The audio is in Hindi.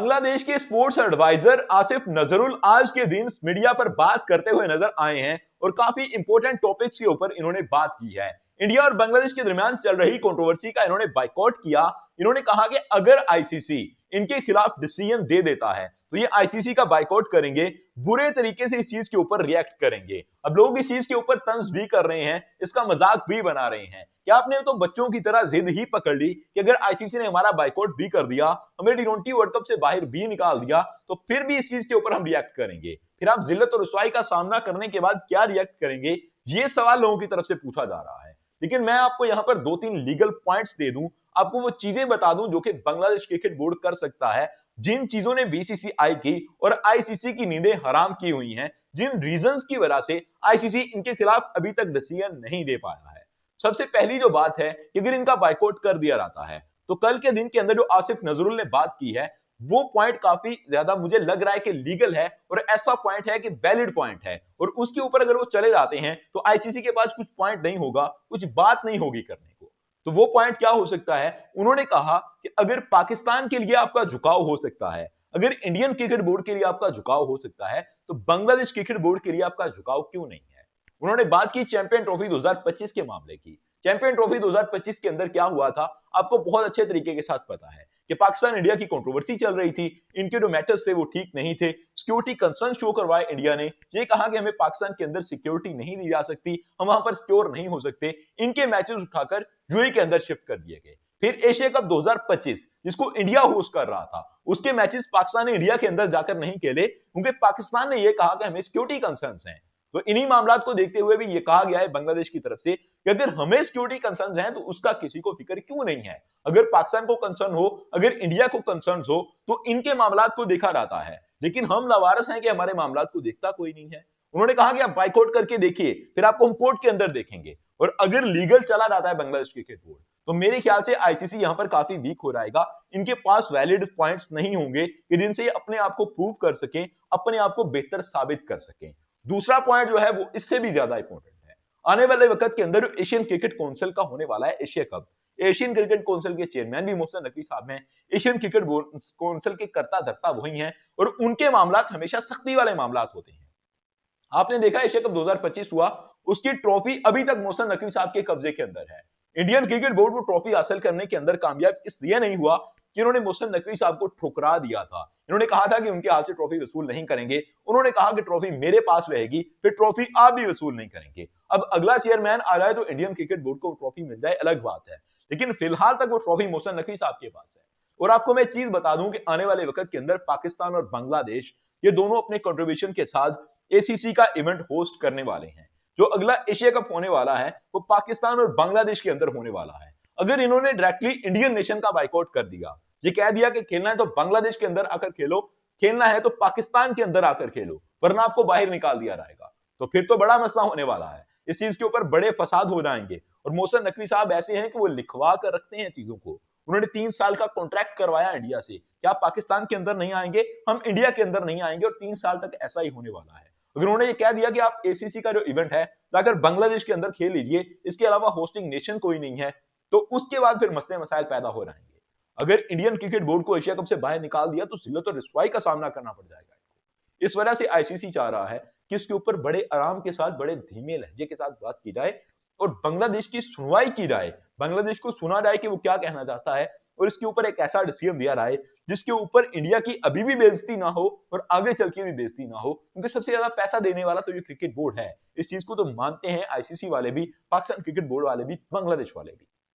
बांग्लादेश के स्पोर्ट्स एडवाइजर आसिफ नजरुल आज के दिन मीडिया पर बात करते हुए नजर आए हैं और काफी इंपॉर्टेंट टॉपिक्स के ऊपर इन्होंने बात की है। इंडिया और बांग्लादेश के दरमियान चल रही कंट्रोवर्सी का इन्होंने बाइकआउट किया। इन्होंने कहा कि अगर आईसीसी इनके खिलाफ डिसीजन दे देता है तो ये आईसीसी का बाइकआउट करेंगे, बुरे तरीके से इस चीज के ऊपर रिएक्ट करेंगे। अब लोग इस चीज के ऊपर तंज भी कर रहे हैं, इसका मजाक भी बना रहे हैं कि आपने तो बच्चों की तरह जिद ही पकड़ ली कि अगर आईसीसी ने हमारा बाइकआउट भी कर दिया, हमें टी20 वर्ल्ड कप से बाहर भी निकाल दिया, तो फिर भी इस चीज के ऊपर हम रिएक्ट करेंगे। फिर आप जिल्लत और रुसवाई का सामना करने के बाद क्या रिएक्ट करेंगे, ये सवाल लोगों की तरफ से पूछा जा रहा है। लेकिन मैं आपको यहां पर 2-3 लीगल पॉइंट्स दे दूं, आपको वो चीजें बता दूं जो कि बांग्लादेश क्रिकेट बोर्ड कर सकता है, जिन चीजों ने बीसीसीआई की और आईसीसी की नींदें हराम की हुई हैं, जिन रीजंस की वजह से आईसीसी इनके खिलाफ अभी तक डिसीजन नहीं दे पाया है। सबसे पहली जो बात है कि अगर इनका बाइकआउट कर दिया जाता है तो कल के दिन के अंदर जो आसिफ नजरुल ने बात की है वो पॉइंट काफी ज्यादा मुझे लग रहा है कि लीगल है और ऐसा पॉइंट है कि वैलिड पॉइंट है, और उसके ऊपर अगर वो चले जाते हैं तो आईसीसी के पास कुछ पॉइंट नहीं होगा, कुछ बात नहीं होगी करने को। तो वो पॉइंट क्या हो सकता है, उन्होंने कहा कि अगर पाकिस्तान के लिए आपका झुकाव हो सकता है, अगर इंडियन क्रिकेट बोर्ड के लिए आपका झुकाव हो सकता है, तो बांग्लादेश क्रिकेट बोर्ड के लिए आपका झुकाव क्यों नहीं है। उन्होंने बात की चैंपियन ट्रॉफी 2025 के मामले की। चैंपियन ट्रॉफी 2025 के अंदर क्या हुआ था, आपको बहुत अच्छे तरीके के साथ पता है कि पाकिस्तान इंडिया की कंट्रोवर्सी चल रही थी, इनके जो मैचेस थे वो ठीक नहीं थे, सिक्योरिटी कंसर्न शो करवाए इंडिया ने, ये कहा कि हमें पाकिस्तान के अंदर सिक्योरिटी नहीं दी जा सकती, हम वहां पर सिक्योर नहीं हो सकते, इनके मैचेस उठाकर यूएई के अंदर शिफ्ट कर दिए गए। फिर एशिया कप 2025 जिसको इंडिया होस्ट कर रहा था, उसके मैचेस पाकिस्तान ने इंडिया के अंदर जाकर नहीं खेले क्योंकि पाकिस्तान ने यह कहा कि हमें सिक्योरिटी कंसर्न्स हैं। तो इन्हीं मामलात को देखते हुए भी ये कहा गया है बांग्लादेश की तरफ से कि अगर हमें सिक्योरिटी कंसर्न्स हैं तो उसका किसी को फिक्र क्यों नहीं है। अगर पाकिस्तान को कंसर्न हो, अगर इंडिया को कंसर्न्स हो, तो इनके मामलात को देखा जाता है, लेकिन हम लवारस हैं कि हमारे मामलात को देखता कोई नहीं है। उन्होंने कहा कि आप बाइकआउट करके देखिए, फिर आपको हम कोर्ट के अंदर देखेंगे, और अगर लीगल चला जाता है बांग्लादेश क्रिकेट बोर्ड तो मेरे ख्याल से आईसीसी यहां पर काफी वीक हो जाएगा। इनके पास वैलिड पॉइंट्स नहीं होंगे कि जिनसे ये अपने आप को प्रूव कर सकें, अपने आप को बेहतर साबित कर सकें। दूसरा पॉइंट जो है वो इससे भी ज्यादा इंपॉर्टेंट है। आने वाले वक्त के अंदर एशियन क्रिकेट काउंसिल का होने वाला है Asia cup, Asian cricket council के चेयरमैन भी मोहसिन नकवी साहब हैं, एशियन क्रिकेट काउंसिल के कर्ता धर्ता वही हैं, और उनके मामलात हमेशा सख्ती वाले मामलात होते हैं। आपने देखा एशिया कप 2025 हुआ, उसकी ट्रॉफी अभी तक मोहसिन नकवी साहब के कब्जे के अंदर है। इंडियन क्रिकेट बोर्ड वो ट्रॉफी हासिल करने के अंदर कामयाब इसलिए नहीं हुआ कि उन्होंने मोहसिन नकवी साहब को ठुकरा दिया था। इन्होंने कहा था कि उनके हाथ से ट्रॉफी वसूल नहीं करेंगे, उन्होंने कहा कि ट्रॉफी मेरे पास रहेगी, फिर ट्रॉफी आप भी वसूल नहीं करेंगे। अब अगला चेयरमैन आ जाए तो इंडियन क्रिकेट बोर्ड को ट्रॉफी मिल जाए अलग बात है, लेकिन फिलहाल तक वो ट्रॉफी मोहसिन नकवी साहब के पास है। और आपको मैं चीज बता दूं कि आने वाले वक्त के अंदर पाकिस्तान और बांग्लादेश ये दोनों अपने कंट्रीब्यूशन के साथ एसीसी का इवेंट होस्ट करने वाले हैं। जो अगला एशिया कप होने वाला है वो पाकिस्तान और बांग्लादेश के अंदर होने वाला है। अगर इन्होंने डायरेक्टली इंडियन नेशन का बाइकआउट कर दिया, ये कह दिया कि खेलना है तो बांग्लादेश के अंदर आकर खेलो, खेलना है तो पाकिस्तान के अंदर आकर खेलो, वरना आपको बाहर निकाल दिया जाएगा, तो फिर तो बड़ा मसला होने वाला है। इस चीज के ऊपर बड़े फसाद हो जाएंगे। और मोहसिन नकवी साहब ऐसे हैं कि वो लिखवा कर रखते हैं चीजों को। उन्होंने 3 साल का कॉन्ट्रैक्ट करवाया इंडिया से कि आप पाकिस्तान के अंदर नहीं आएंगे, हम इंडिया के अंदर नहीं आएंगे, और 3 साल तक ऐसा ही होने वाला है। अगर उन्होंने ये कह दिया कि आप एसीसी का जो इवेंट है जाकर बांग्लादेश के अंदर खेल लीजिए, इसके अलावा होस्टिंग नेशन कोई नहीं है, तो उसके बाद फिर मसले मसाइल पैदा हो जाएंगे। अगर इंडियन क्रिकेट बोर्ड को एशिया कप से बाहर निकाल दिया तो जिल्लत और रुसवाई का सामना करना पड़ जाएगा इनको। इस वजह से आईसीसी चाह रहा है कि इसके ऊपर बड़े आराम के साथ, बड़े धीमे लहजे के साथ बात की जाए और बांग्लादेश की सुनवाई की जाए, बांग्लादेश को सुना जाए कि वो क्या कहना चाहता है, और इसके ऊपर एक ऐसा डिसीजन दिया जाए जिसके ऊपर इंडिया की अभी भी बेइज्जती ना हो और आगे चल के भी बेइज्जती ना हो, क्योंकि सबसे ज्यादा पैसा देने वाला तो ये क्रिकेट बोर्ड है। इस चीज को तो मानते हैं आईसीसी वाले भी, पाकिस्तान क्रिकेट बोर्ड वाले भी, बांग्लादेश वाले भी।